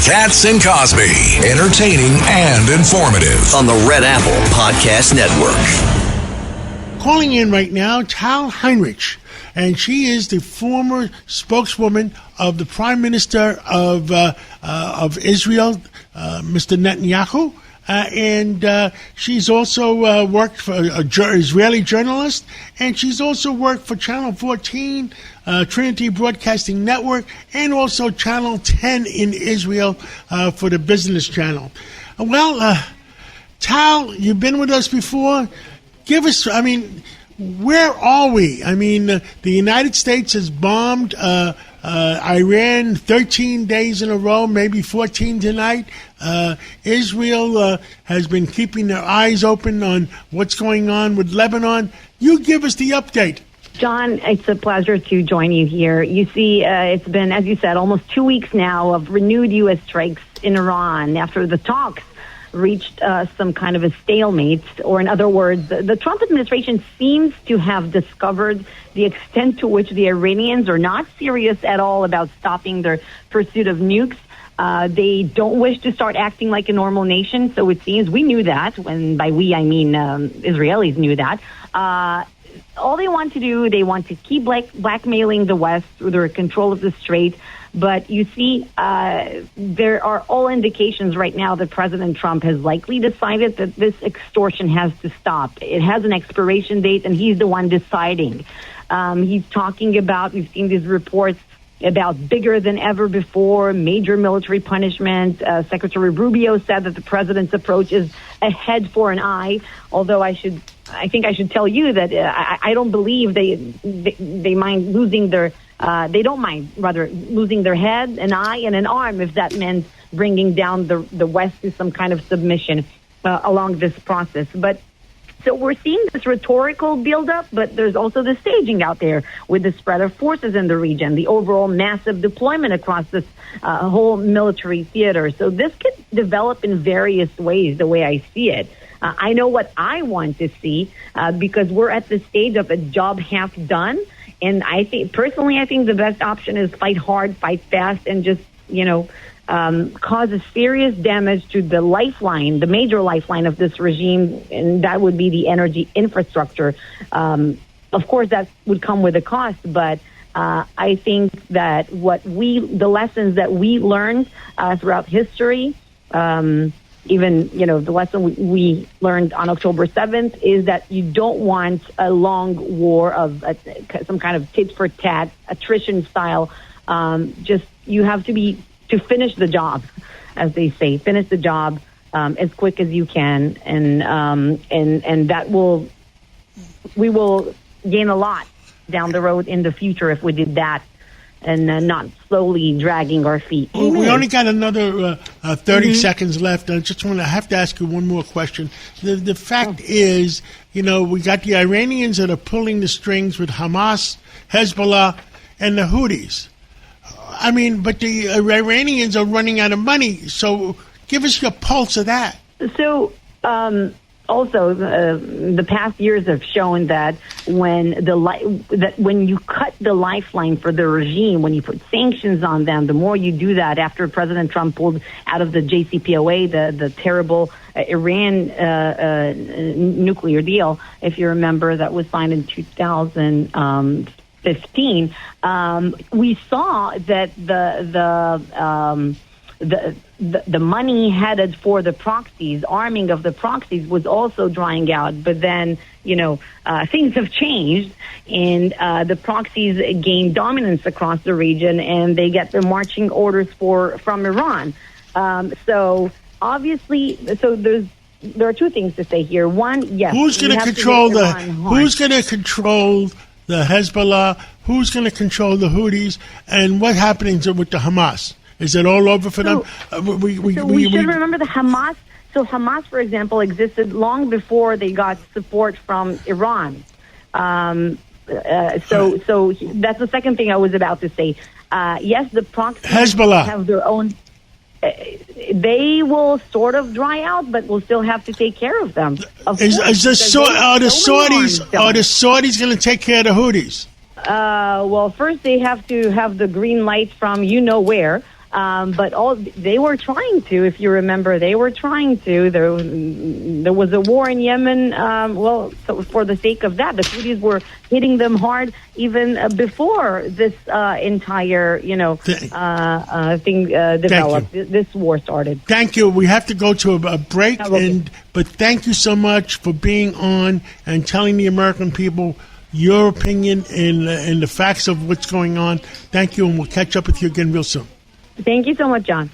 Katz and Cosby, entertaining and informative on the Red Apple Podcast Network. Calling in right now, Tal Heinrich, and she is the former spokeswoman of the Prime Minister of Israel, Mr. Netanyahu. And she's also worked for an Israeli journalist, and she's also worked for Channel 14, Trinity Broadcasting Network, and also Channel 10 in Israel for the Business Channel. Well, Tal, you've been with us before. Give us, where are we? The United States has bombed Iran 13 days in a row, maybe 14 tonight. Israel has been keeping their eyes open on what's going on with Lebanon. You give us the update. John, it's a pleasure to join you here. You see, it's been, as you said, almost 2 weeks now of renewed U.S. strikes in Iran after the talks reached some kind of a stalemate, or in other words, the Trump administration seems to have discovered the extent to which the Iranians are not serious at all about stopping their pursuit of nukes. They don't wish to start acting like a normal nation, so it seems. We knew that. When by we, I mean Israelis knew that. All they want to do, they want to keep blackmailing the West through their control of the Strait. But you see, there are all indications right now that President Trump has likely decided that this extortion has to stop. It has an expiration date, and he's the one deciding. He's talking about, we've seen these reports about bigger than ever before, major military punishment. Secretary Rubio said that the president's approach is a head for an eye, although I think I should tell you that I don't believe they mind losing their they don't mind, rather, losing their head, an eye, and an arm if that meant bringing down the West to some kind of submission along this process. But so we're seeing this rhetorical buildup, but there's also the staging out there with the spread of forces in the region, the overall massive deployment across this whole military theater. So this could develop in various ways, the way I see it. I know what I want to see because we're at the stage of a job half done. And I think the best option is fight hard, fight fast, and just, cause a serious damage to the lifeline, the major lifeline of this regime, and that would be the energy infrastructure. Of course, that would come with a cost, but I think that the lessons that we learned throughout history, even, the lesson we learned on October 7th is that you don't want a long war of some kind of tit-for-tat, attrition style. You have to finish the job, as they say, finish the job as quick as you can. And that we will gain a lot down the road in the future if we did that. And not slowly dragging our feet. We only got another 30 seconds left. I have to ask you one more question. The fact is, we got the Iranians that are pulling the strings with Hamas, Hezbollah, and the Houthis. But the Iranians are running out of money. So give us your pulse of that. So, also, the past years have shown that when you cut the lifeline for the regime, when you put sanctions on them, the more you do that, after President Trump pulled out of the JCPOA, the terrible Iran nuclear deal, if you remember, that was signed in 2015, we saw that the money headed for the proxies, arming of the proxies, was also drying out. But then, things have changed, and the proxies gain dominance across the region, and they get their marching orders from Iran. So obviously, there are two things to say here. One, yes, who's going to control the Hezbollah? Who's going to control the Houthis? And what happens with the Hamas? Is it all over for them? We should remember the Hamas. So Hamas, for example, existed long before they got support from Iran. So that's the second thing I was about to say. Yes, the proxies Hezbollah have their own. They will sort of dry out, but we'll still have to take care of them. Are the Saudis going to take care of the Houthis? Well, first they have to have the green light from where. But they were trying to, if you remember, they were trying to. There was a war in Yemen. So for the sake of that, the Houthis were hitting them hard even before this entire, thing developed. This war started. Thank you. We have to go to a break, but thank you so much for being on and telling the American people your opinion and the facts of what's going on. Thank you, and we'll catch up with you again real soon. Thank you so much, John.